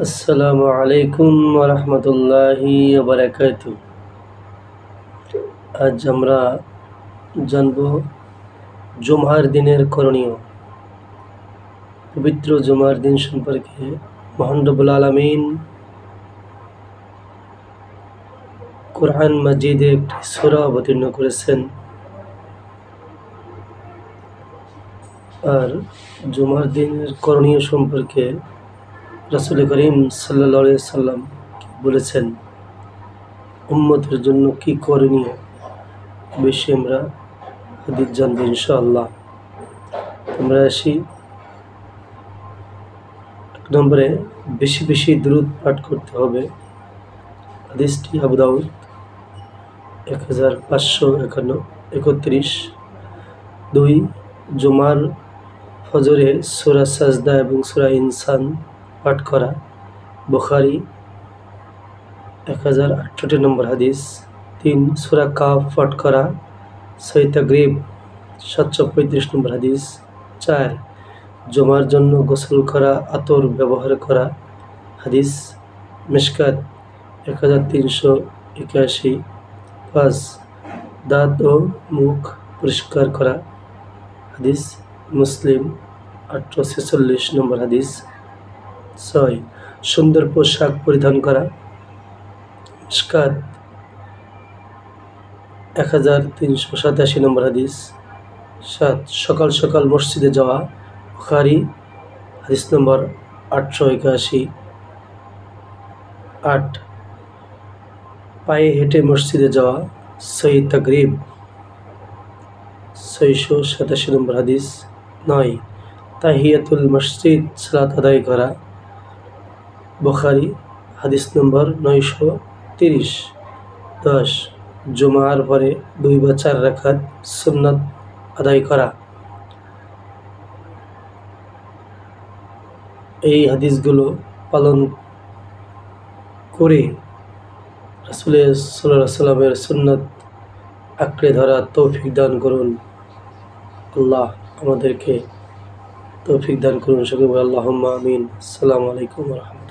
আসসালামু আলাইকুম ওয়া রাহমাতুল্লাহি ওয়া বারাকাতুহু। আজ আমরা জানব জুমার দিনের করণীয়। পবিত্র জুমার দিন সম্পর্কে মহান রব্বুল আলামিন কোরআন মাজিদে একটি সূরা অবতীর্ণ করেছেন। আর জুমার দিনের করণীয় সম্পর্কে রাসূল করিম সাল্লাল্লাহু আলাইহি সাল্লাম বলেছেন, উম্মতের জন্য কি করণীয় বেশি আমরা হাদিস জানবো ইনশাআল্লাহ। আমরা আসি এক নম্বরে, বেশি বেশি দুরূদ পাঠ করতে হবে। হাদিসটি আবু দাউদ 1531। 2, জুমার ফজরে সূরা সাজদা এবং সূরা ইনসান পাঠ করা। বুখারী 1068 নম্বর হাদিস। 3, সূরা কাফ পাঠ করা। সহিহ তাগরিব 735 নম্বর হাদিস। 4, জুমার জন্য গোসল করা, আতর ব্যবহার করা। হাদিস মিশকাত 1381। 5, দাঁত ও মুখ পরিষ্কার করা। হাদিস মুসলিম 846 নম্বর হাদিস। 6, সুন্দর পোশাক পরিধান করা। মিশকাত 1387 নম্বর হাদিস। 7, সকাল সকাল মসজিদে যাওয়া। বুখারী হাদিস নম্বর 881। 8, পায়ে হেঁটে মসজিদে যাওয়া। সহিহ তাগরিব 687 নম্বর হাদিস। 9, তাহিয়াতুল মসজিদ সালাত আদায় করা। বুখারী হাদিস নম্বর 930। 10, জুমার পরে 2 বা 4 রাকাত সুন্নাত আদায় করা। এই হাদিসগুলো পালন করে রাসূল সাল্লাল্লাহু আলাইহি সাল্লামের সুন্নাত আঁকড়ে ধরার তৌফিক দান করুন। আল্লাহ আমাদেরকে তৌফিক দান করুন। সকলে আল্লাহুম্মা আমিন। আসসালামু আলাইকুম ওয়া রাহমাতুল্লাহ।